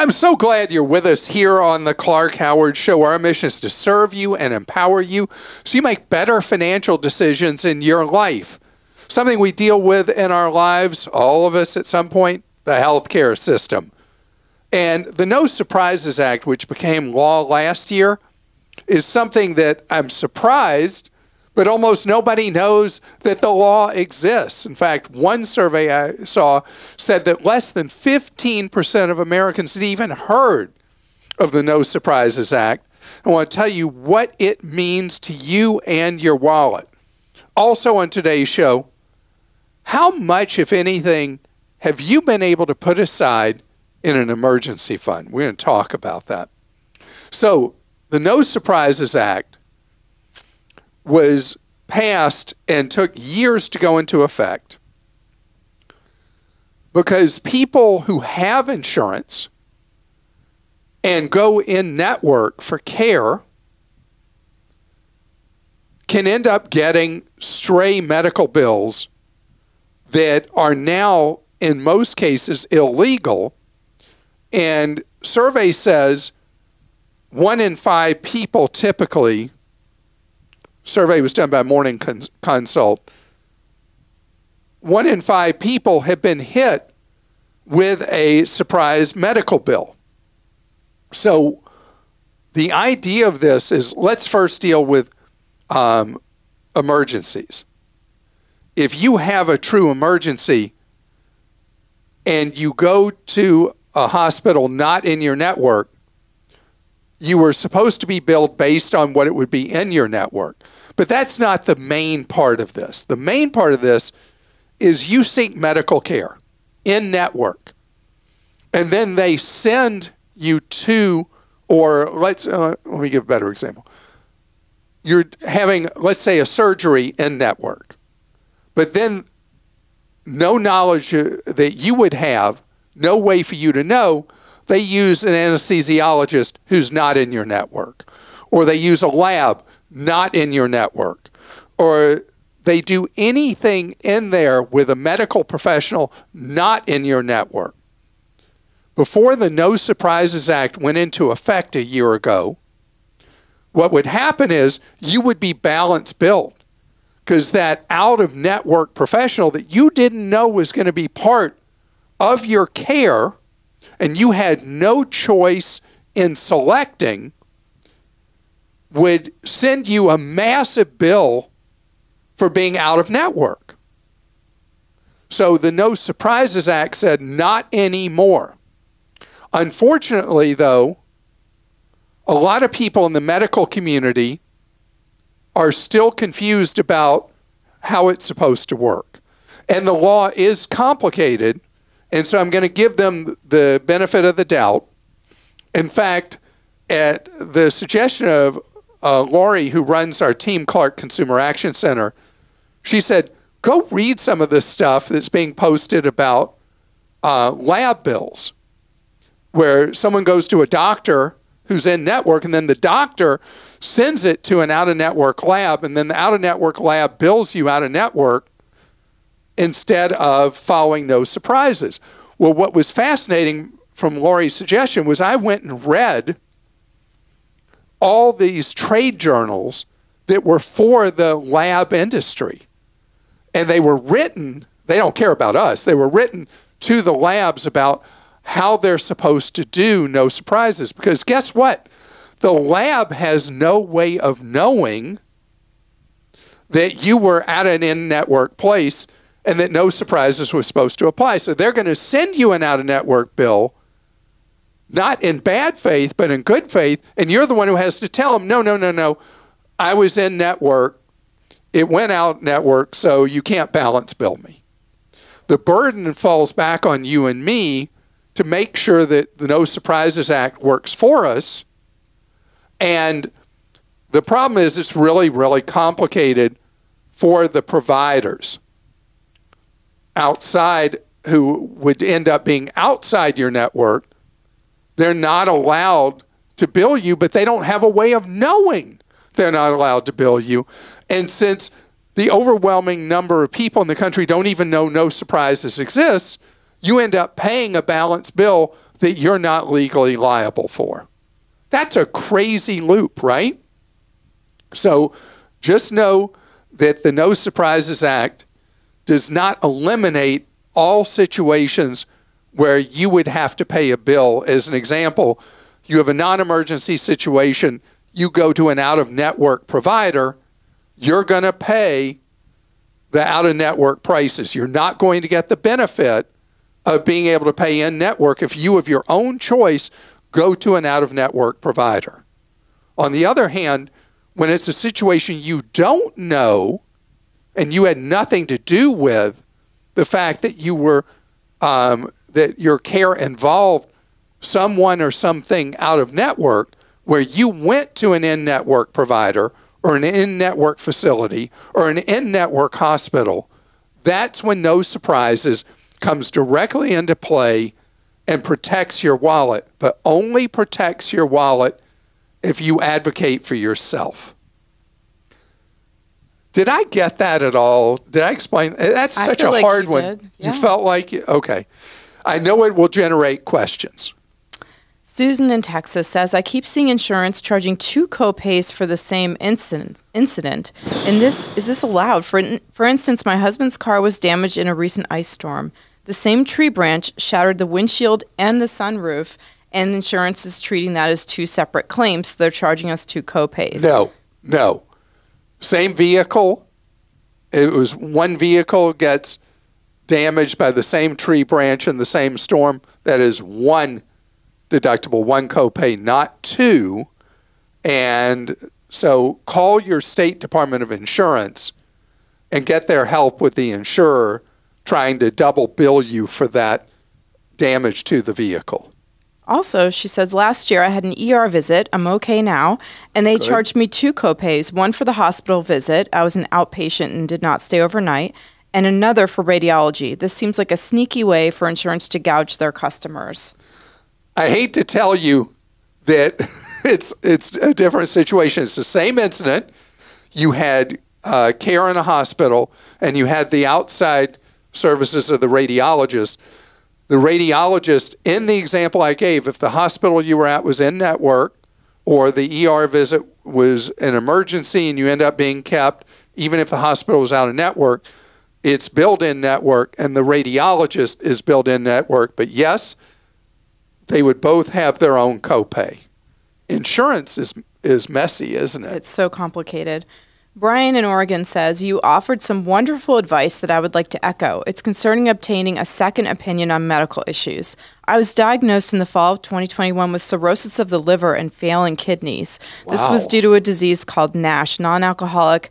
I'm so glad you're with us here on the Clark Howard Show. Our mission is to serve you and empower you so you make better financial decisions in your life. Something we deal with in our lives, all of us at some point, the healthcare system. And the No Surprises Act, which became law last year, is something that I'm surprised, but almost nobody knows that the law exists. In fact, one survey I saw said that less than 15% of Americans had even heard of the No Surprises Act. I want to tell you what it means to you and your wallet. Also on today's show, how much, if anything, have you been able to put aside in an emergency fund? We're going to talk about that. So, the No Surprises Act was passed and took years to go into effect because people who have insurance and go in network for care can end up getting stray medical bills that are now, in most cases, illegal. And survey says 1 in 5 people typically, survey was done by Morning Consult, 1 in 5 people have been hit with a surprise medical bill. So the idea of this is, let's first deal with emergencies. If you have a true emergency and you go to a hospital not in your network, you were supposed to be billed based on what it would be in your network. But that's not the main part of this. The main part of this is you seek medical care in network, and then they send you to, or let me give a better example. You're having, let's say, a surgery in network, but then no knowledge that you would have, no way for you to know, they use an anesthesiologist who's not in your network, or they use a lab not in your network, or they do anything in there with a medical professional not in your network. Before the No Surprises Act went into effect a year ago, what would happen is you would be balance billed, because that out-of-network professional that you didn't know was going to be part of your care and you had no choice in selecting would send you a massive bill for being out of network. So the No Surprises Act said not anymore. Unfortunately, though, a lot of people in the medical community are still confused about how it's supposed to work. And the law is complicated, and so I'm going to give them the benefit of the doubt. In fact, at the suggestion of Lori, who runs our Team Clark Consumer Action Center, she said, go read some of this stuff that's being posted about lab bills, where someone goes to a doctor who's in network, and then the doctor sends it to an out-of-network lab, and then the out-of-network lab bills you out-of-network instead of following No Surprises. Well, what was fascinating from Lori's suggestion was I went and read all these trade journals that were for the lab industry. And they were written, they don't care about us, they were written to the labs about how they're supposed to do No Surprises. Because guess what? The lab has no way of knowing that you were at an in-network place and that No Surprises was supposed to apply. So they're going to send you an out-of-network bill, not in bad faith, but in good faith, and you're the one who has to tell them, no, I was in network, it went out network, so you can't balance bill me. The burden falls back on you and me to make sure that the No Surprises Act works for us. And the problem is it's really, really complicated for the providers outside who would end up being outside your network. They're not allowed to bill you, but they don't have a way of knowing they're not allowed to bill you. And since the overwhelming number of people in the country don't even know No Surprises exists, you end up paying a balance bill that you're not legally liable for. That's a crazy loop, right? So just know that the No Surprises Act does not eliminate all situations where you would have to pay a bill. As an example, you have a non-emergency situation, you go to an out-of-network provider, you're going to pay the out-of-network prices. You're not going to get the benefit of being able to pay in-network if you, of your own choice, go to an out-of-network provider. On the other hand, when it's a situation you don't know and you had nothing to do with the fact that you were that your care involved someone or something out of network, where you went to an in-network provider or an in-network facility or an in-network hospital, that's when No Surprises comes directly into play and protects your wallet, but only protects your wallet if you advocate for yourself. Did I get that at all? Did I explain? That's such a hard one. Yeah. You felt like, okay. I know it will generate questions. Susan in Texas says, I keep seeing insurance charging 2 copays for the same incident. And is this allowed? For instance, my husband's car was damaged in a recent ice storm. The same tree branch shattered the windshield and the sunroof, and insurance is treating that as 2 separate claims. So they're charging us 2 copays. No. Same vehicle. It was one vehicle gets damaged by the same tree branch in the same storm. That is 1 deductible, 1 copay, not 2. And so call your state Department of Insurance and get their help with the insurer trying to double bill you for that damage to the vehicle. Also, she says, last year I had an ER visit. I'm okay now. And they charged me 2 copays, one for the hospital visit. I was an outpatient and did not stay overnight. And another for radiology. This seems like a sneaky way for insurance to gouge their customers. I hate to tell you that it's a different situation. It's the same incident. You had care in a hospital, and you had the outside services of the radiologist. The radiologist, in the example I gave, if the hospital you were at was in network or the ER visit was an emergency and you end up being kept, even if the hospital was out of network, it's billed in network and the radiologist is billed in network. But yes, they would both have their own copay. Insurance is messy, isn't it? It's so complicated. Brian in Oregon says, you offered some wonderful advice that I would like to echo. It's concerning obtaining a second opinion on medical issues. I was diagnosed in the fall of 2021 with cirrhosis of the liver and failing kidneys. Wow. This was due to a disease called NASH, non-alcoholic.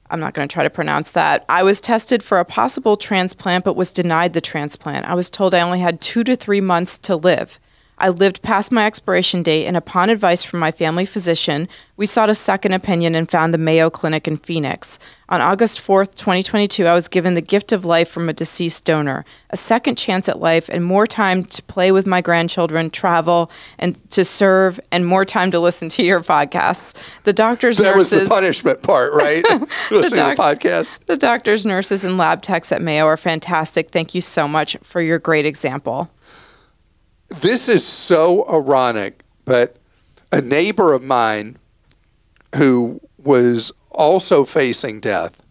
I'm not going to try to pronounce that. I was tested for a possible transplant, but was denied the transplant. I was told I only had 2 to 3 months to live. I lived past my expiration date, and upon advice from my family physician, we sought a second opinion and found the Mayo Clinic in Phoenix. On August 4th, 2022, I was given the gift of life from a deceased donor, a second chance at life, and more time to play with my grandchildren, travel, and to serve, and more time to listen to your podcasts. The doctors, nurses... That was the punishment part, right? Listening to the podcast. The doctors, nurses, and lab techs at Mayo are fantastic. Thank you so much for your great example. This is so ironic, but a neighbor of mine who was also facing death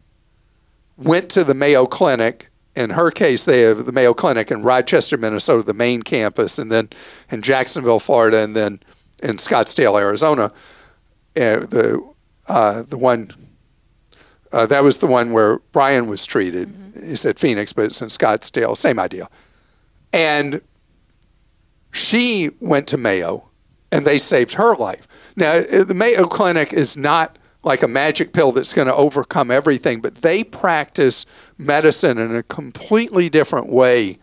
went to the Mayo Clinic. In her case, they have the Mayo Clinic in Rochester, Minnesota, the main campus, and then in Jacksonville, Florida, and then in Scottsdale, Arizona. The one that was the one where Brian was treated. Mm-hmm. He said Phoenix, but it's in Scottsdale. Same idea. And she went to Mayo, and they saved her life. Now, the Mayo Clinic is not like a magic pill that's going to overcome everything, but they practice medicine in a completely different way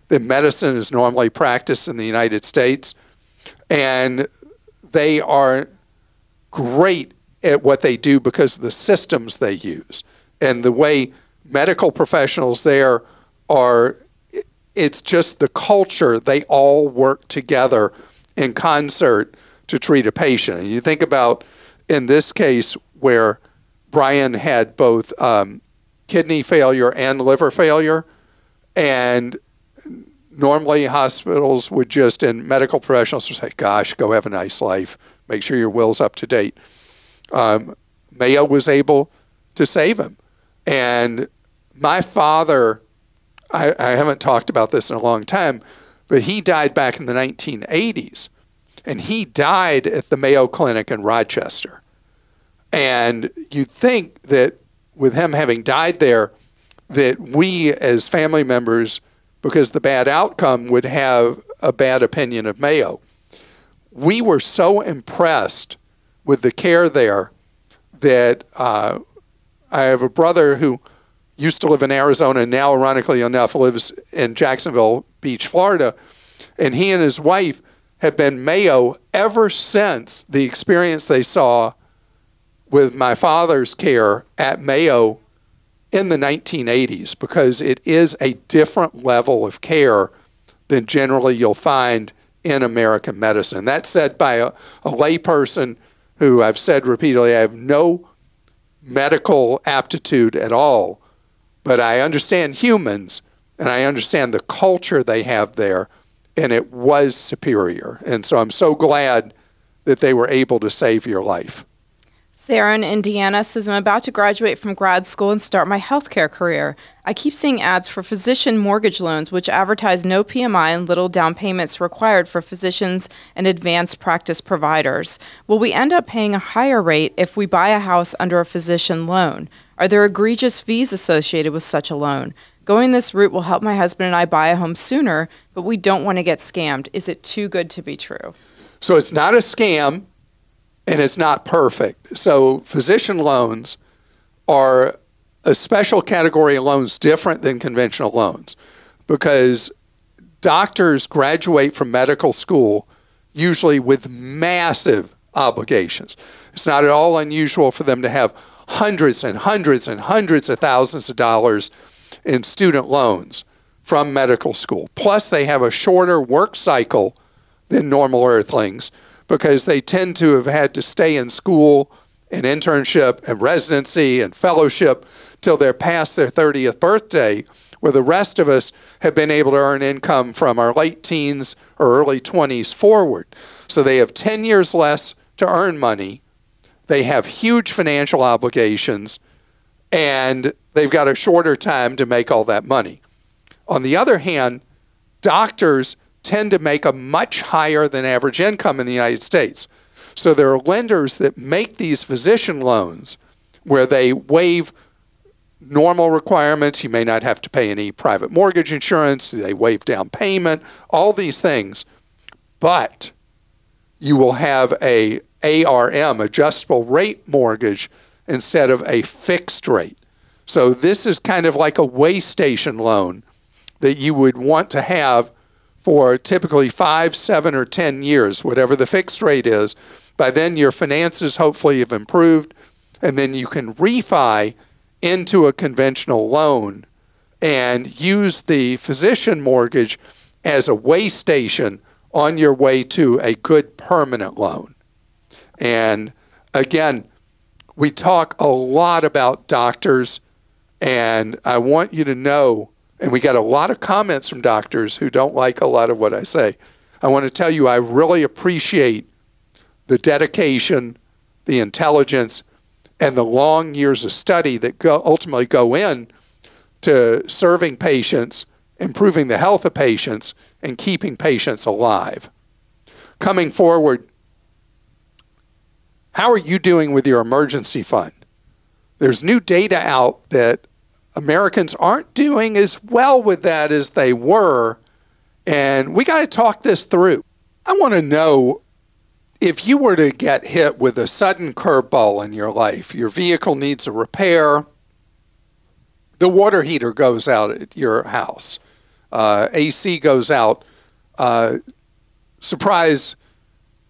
than medicine is normally practiced in the United States. And they are great at what they do because of the systems they use. And the way medical professionals there are, it's just the culture. They all work together in concert to treat a patient. And you think about, in this case, where Brian had both kidney failure and liver failure, and Normally, hospitals would just, and medical professionals would say, gosh, go have a nice life. Make sure your will's up to date. Mayo was able to save him. And my father, I haven't talked about this in a long time, but he died back in the 1980s. And he died at the Mayo Clinic in Rochester. And you'd think that with him having died there, that we as family members, because the bad outcome, would have a bad opinion of Mayo. We were so impressed with the care there that I have a brother who used to live in Arizona and now, ironically enough, lives in Jacksonville Beach, Florida. And he and his wife have been Mayo ever since the experience they saw with my father's care at Mayo in the 1980s, because it is a different level of care than generally you'll find in American medicine. That's said by a layperson who, I've said repeatedly, I have no medical aptitude at all, but I understand humans and I understand the culture they have there, and it was superior. And so I'm so glad that they were able to save your life. Sarah in Indiana says, I'm about to graduate from grad school and start my healthcare career. I keep seeing ads for physician mortgage loans, which advertise no PMI and little down payments required for physicians and advanced practice providers. Will we end up paying a higher rate if we buy a house under a physician loan? Are there egregious fees associated with such a loan? Going this route will help my husband and I buy a home sooner, but we don't want to get scammed. Is it too good to be true? So it's not a scam. And it's not perfect. So physician loans are a special category of loans different than conventional loans, because doctors graduate from medical school usually with massive obligations. It's not at all unusual for them to have hundreds and hundreds and hundreds of thousands of dollars in student loans from medical school. Plus, they have a shorter work cycle than normal earthlings, because they tend to have had to stay in school and internship and residency and fellowship till they're past their 30th birthday, where the rest of us have been able to earn income from our late teens or early 20s forward. So they have 10 years less to earn money. They have huge financial obligations, and they've got a shorter time to make all that money. On the other hand, doctors tend to make a much higher than average income in the United States. So there are lenders that make these physician loans where they waive normal requirements. You may not have to pay any private mortgage insurance. They waive down payment, all these things. But you will have a ARM, adjustable rate mortgage, instead of a fixed rate. So this is kind of like a way station loan that you would want to have for typically 5, 7, or 10 years, whatever the fixed rate is. By then, your finances hopefully have improved, and then you can refi into a conventional loan and use the physician mortgage as a way station on your way to a good permanent loan. And again, we talk a lot about doctors, and I want you to know, and we got a lot of comments from doctors who don't like a lot of what I say. I want to tell you, I really appreciate the dedication, the intelligence, and the long years of study that ultimately go in to serving patients, improving the health of patients, and keeping patients alive. Coming forward, how are you doing with your emergency fund? There's new data out that Americans aren't doing as well with that as they were, and we got to talk this through. I want to know, if you were to get hit with a sudden curveball in your life, your vehicle needs a repair, the water heater goes out at your house, AC goes out, surprise,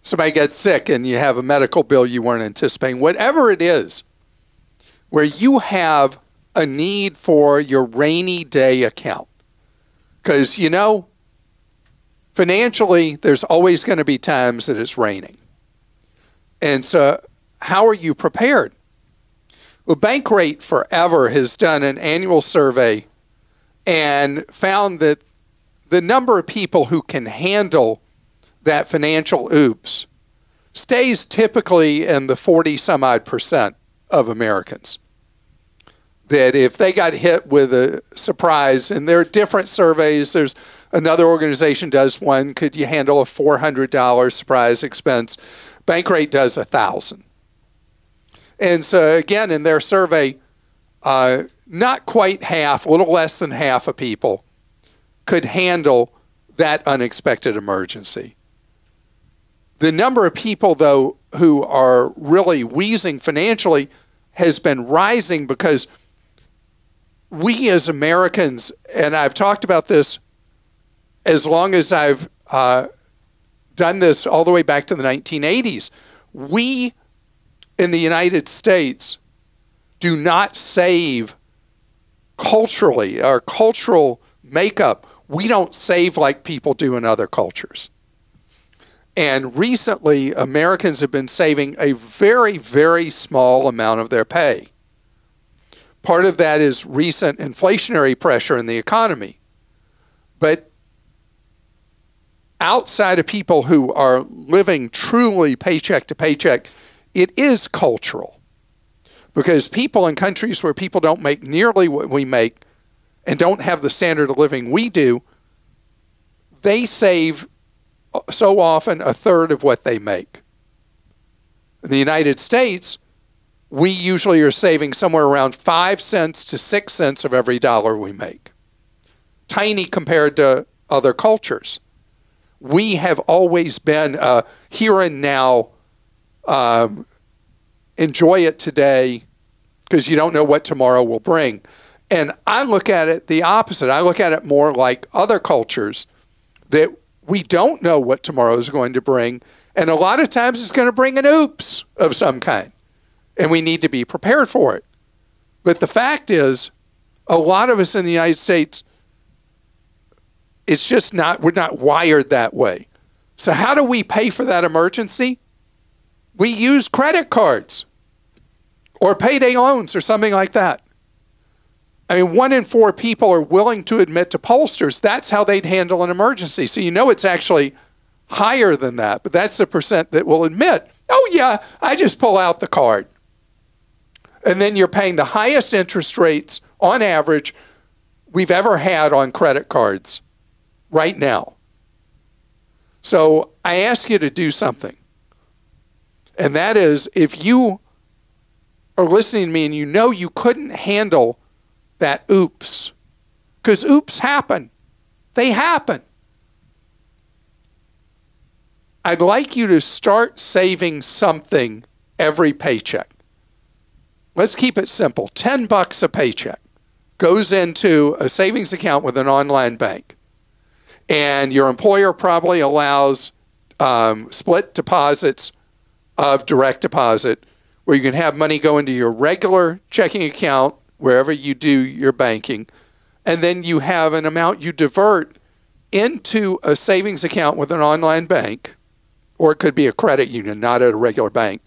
somebody gets sick and you have a medical bill you weren't anticipating, whatever it is, where you have a need for your rainy day account. Because, you know, financially, there's always going to be times that it's raining. And so how are you prepared? Well, Bankrate Forever has done an annual survey and found that the number of people who can handle that financial oops stays typically in the 40-some-odd% of Americans. That if they got hit with a surprise, and there are different surveys, there's another organization does one, could you handle a $400 surprise expense? Bankrate does $1,000. And so again, in their survey, not quite half, a little less than half of people could handle that unexpected emergency. The number of people, though, who are really wheezing financially has been rising because we as Americans, and I've talked about this as long as I've done this all the way back to the 1980s, we in the United States do not save culturally. Our cultural makeup, we don't save like people do in other cultures. And recently, Americans have been saving a very, very small amount of their pay. Part of that is recent inflationary pressure in the economy. But outside of people who are living truly paycheck to paycheck, it is cultural. Because people in countries where people don't make nearly what we make and don't have the standard of living we do, they save so often a third of what they make. In the United States, we usually are saving somewhere around 5 cents to 6 cents of every dollar we make. Tiny compared to other cultures. We have always been here and now, enjoy it today because you don't know what tomorrow will bring. And I look at it the opposite. I look at it more like other cultures that we don't know what tomorrow is going to bring. And a lot of times it's going to bring an oops of some kind. And we need to be prepared for it. But the fact is, a lot of us in the United States, it's just not, we're not wired that way. So how do we pay for that emergency? We use credit cards or payday loans or something like that. I mean, 1 in 4 people are willing to admit to pollsters that's how they'd handle an emergency. So you know it's actually higher than that, but that's the percent that will admit, oh yeah, I just pull out the card. And then you're paying the highest interest rates on average we've ever had on credit cards right now. So I ask you to do something. And that is, if you are listening to me and you know you couldn't handle that oops, because oops happen. They happen. I'd like you to start saving something every paycheck. Let's keep it simple. $10 a paycheck goes into a savings account with an online bank. And your employer probably allows split deposits of direct deposit where you can have money go into your regular checking account wherever you do your banking. And then you have an amount you divert into a savings account with an online bank, or it could be a credit union, not at a regular bank.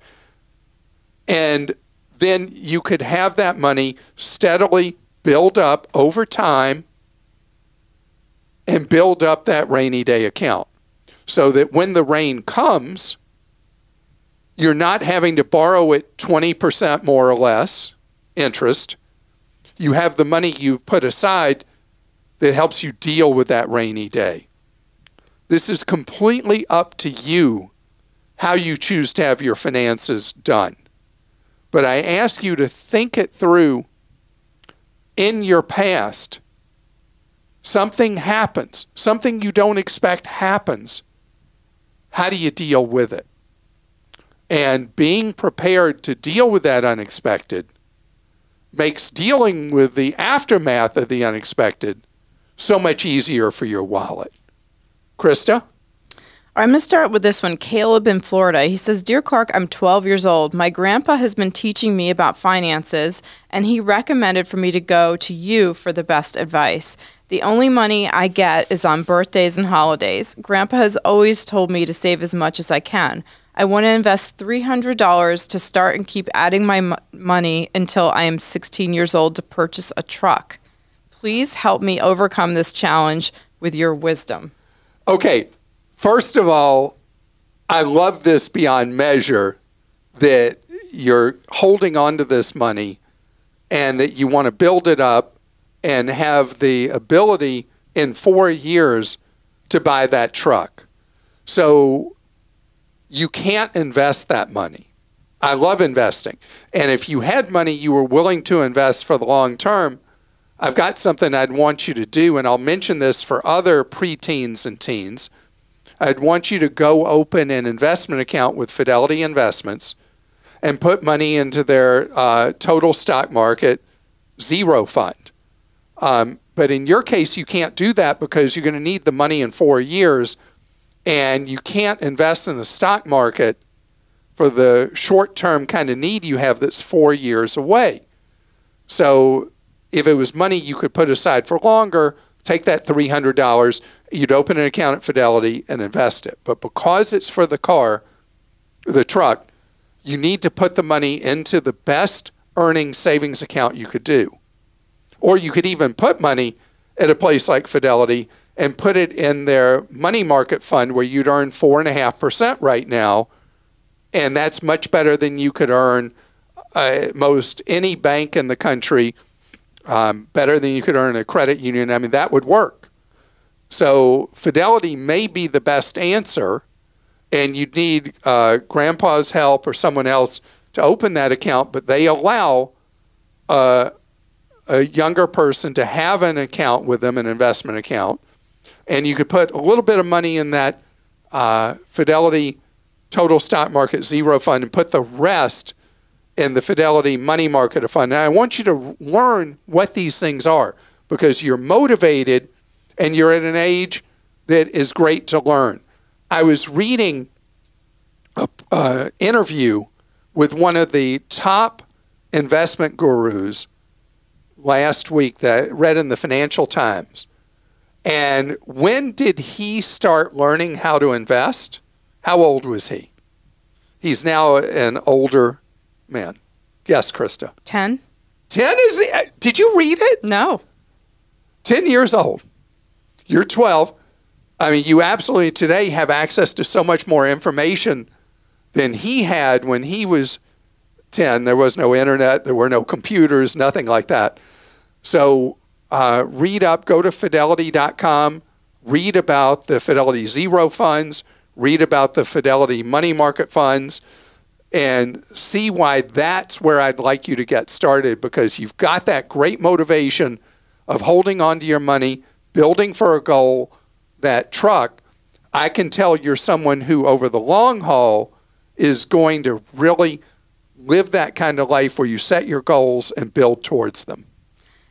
And then you could have that money steadily build up over time and build up that rainy day account so that when the rain comes, you're not having to borrow it 20% more or less interest. You have the money you've put aside that helps you deal with that rainy day. This is completely up to you how you choose to have your finances done. But I ask you to think it through. In your past, something happens, something you don't expect happens. How do you deal with it? And being prepared to deal with that unexpected makes dealing with the aftermath of the unexpected so much easier for your wallet. Christa? All right, I'm going to start with this one. Caleb in Florida. He says, Dear Clark, I'm 12 years old. My grandpa has been teaching me about finances, and he recommended for me to go to you for the best advice. The only money I get is on birthdays and holidays. Grandpa has always told me to save as much as I can. I want to invest $300 to start and keep adding my money until I am 16 years old to purchase a truck. Please help me overcome this challenge with your wisdom. Okay, first of all, I love this beyond measure that you're holding on to this money and that you want to build it up and have the ability in 4 years to buy that truck. So you can't invest that money. I love investing. And if you had money you were willing to invest for the long term, I've got something I'd want you to do, and I'll mention this for other preteens and teens. I'd want you to go open an investment account with Fidelity Investments and put money into their total stock market zero fund. But in your case, you can't do that because you're going to need the money in 4 years, and you can't invest in the stock market for the short-term kind of need you have that's 4 years away. So if it was money you could put aside for longer, take that $300, you'd open an account at Fidelity and invest it. But because it's for the car, the truck, you need to put the money into the best earning savings account you could do. Or you could even put money at a place like Fidelity and put it in their money market fund where you'd earn 4.5% right now. And that's much better than you could earn most any bank in the country, better than you could earn a credit union. I mean, that would work. So Fidelity may be the best answer, and you'd need grandpa's help or someone else to open that account, but they allow a younger person to have an account with them, an investment account, and you could put a little bit of money in that Fidelity Total Stock Market Zero Fund and put the rest in the Fidelity Money Market Fund. Now, I want you to learn what these things are because you're motivated and you're at an age that is great to learn. I was reading an interview with one of the top investment gurus last week that I read in the Financial Times. And when did he start learning how to invest? How old was he? He's now an older man. Yes, Christa. 10. 10 is the, did you read it? No. 10 years old. You're 12. I mean, you absolutely today have access to so much more information than he had when he was 10. There was no internet. There were no computers, nothing like that. So read up, go to fidelity.com, read about the Fidelity Zero funds, read about the Fidelity Money Market funds, and see why that's where I'd like you to get started, because you've got that great motivation of holding on to your money, building for a goal. That truck, I can tell you're someone who over the long haul is going to really live that kind of life where you set your goals and build towards them.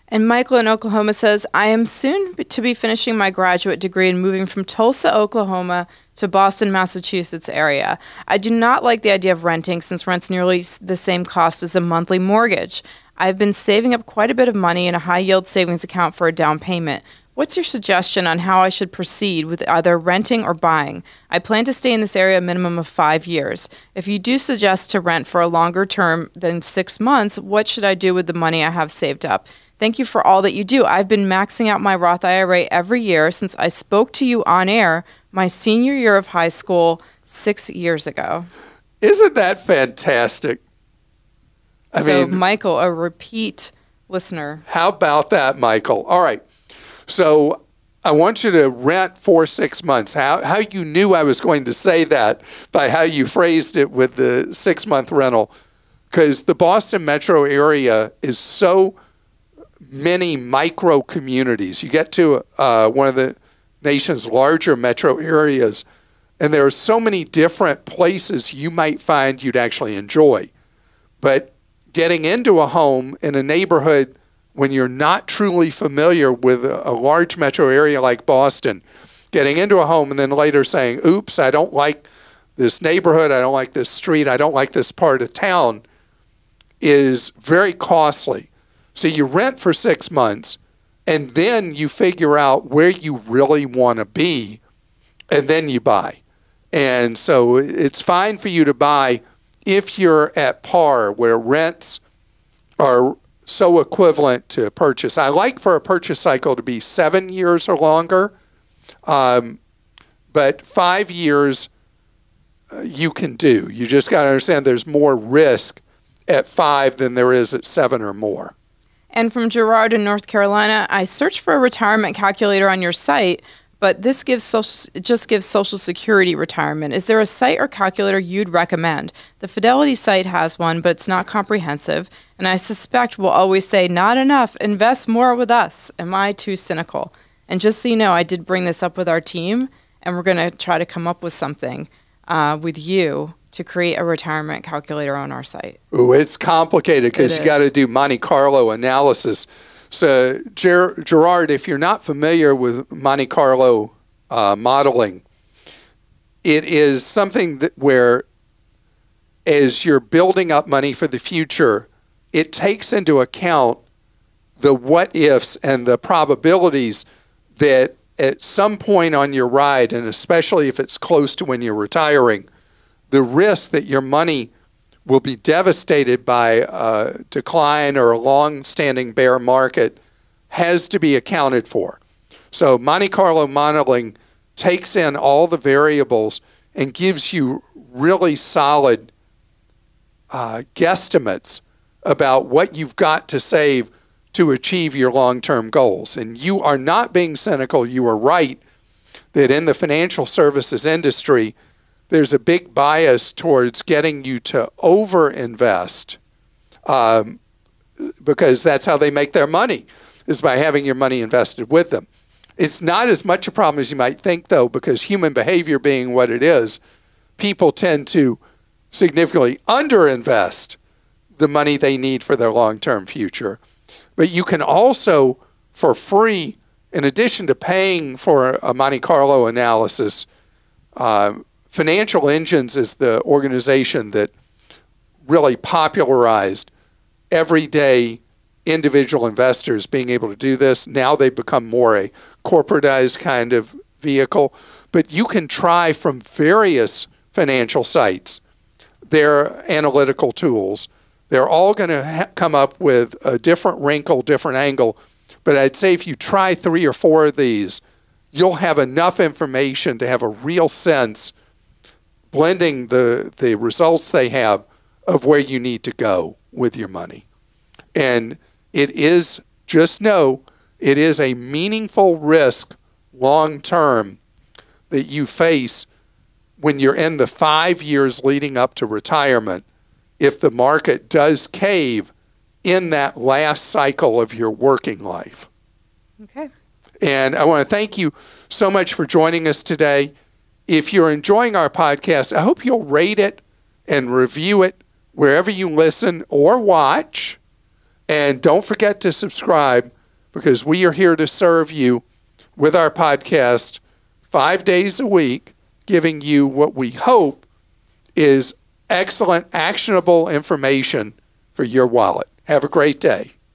And Michael in Oklahoma says, I am soon to be finishing my graduate degree and moving from Tulsa, Oklahoma to Boston, Massachusetts area. I do not like the idea of renting since rent's nearly the same cost as a monthly mortgage. I've been saving up quite a bit of money in a high-yield savings account for a down payment. What's your suggestion on how I should proceed with either renting or buying? I plan to stay in this area a minimum of 5 years. If you do suggest to rent for a longer term than 6 months, what should I do with the money I have saved up? Thank you for all that you do. I've been maxing out my Roth IRA every year since I spoke to you on air my senior year of high school 6 years ago. Isn't that fantastic? I mean, Michael, a repeat listener. How about that, Michael? All right. So I want you to rent for 6 months. How you knew I was going to say that by how you phrased it with the 6-month rental, because the Boston metro area is so many micro communities. You get to one of the nation's larger metro areas, and there are so many different places you might find you'd actually enjoy. But getting into a home in a neighborhood when you're not truly familiar with a large metro area like Boston, getting into a home and then later saying, oops, I don't like this neighborhood, I don't like this street, I don't like this part of town, is very costly. So you rent for 6 months, and then you figure out where you really want to be, and then you buy. And so it's fine for you to buy if you're at par, where rents are so equivalent to purchase. I like for a purchase cycle to be 7 years or longer. But 5 years you can do. You just got to understand there's more risk at 5 than there is at 7 or more. And from Gerard in North Carolina, I searched for a retirement calculator on your site, but this just gives Social Security retirement. Is there a site or calculator you'd recommend? The Fidelity site has one, but it's not comprehensive, and I suspect will always say, not enough, invest more with us. Am I too cynical? And just so you know, I did bring this up with our team, and we're going to try to come up with something with you to create a retirement calculator on our site. Ooh, it's complicated because you got to do Monte Carlo analysis. So, Gerard, if you're not familiar with Monte Carlo modeling, it is something that where, as you're building up money for the future, it takes into account the what-ifs and the probabilities that at some point on your ride, and especially if it's close to when you're retiring, the risk that your money will be devastated by a decline or a long-standing bear market has to be accounted for. So Monte Carlo modeling takes in all the variables and gives you really solid guesstimates about what you've got to save to achieve your long-term goals. And you are not being cynical. You are right that in the financial services industry, there's a big bias towards getting you to overinvest because that's how they make their money, is by having your money invested with them. It's not as much a problem as you might think, though, because human behavior being what it is, people tend to significantly underinvest the money they need for their long-term future. But you can also, for free, in addition to paying for a Monte Carlo analysis, Financial Engines is the organization that really popularized everyday individual investors being able to do this. Now they've become more a corporatized kind of vehicle. But you can try from various financial sites their analytical tools. They're all going to come up with a different wrinkle, different angle. But I'd say if you try 3 or 4 of these, you'll have enough information to have a real sense, blending the results they have, of where you need to go with your money. And it is, just know, it is a meaningful risk long term that you face when you're in the 5 years leading up to retirement if the market does cave in that last cycle of your working life. Okay. And I want to thank you so much for joining us today. If you're enjoying our podcast, I hope you'll rate it and review it wherever you listen or watch. And don't forget to subscribe, because we are here to serve you with our podcast 5 days a week, giving you what we hope is excellent, actionable information for your wallet. Have a great day.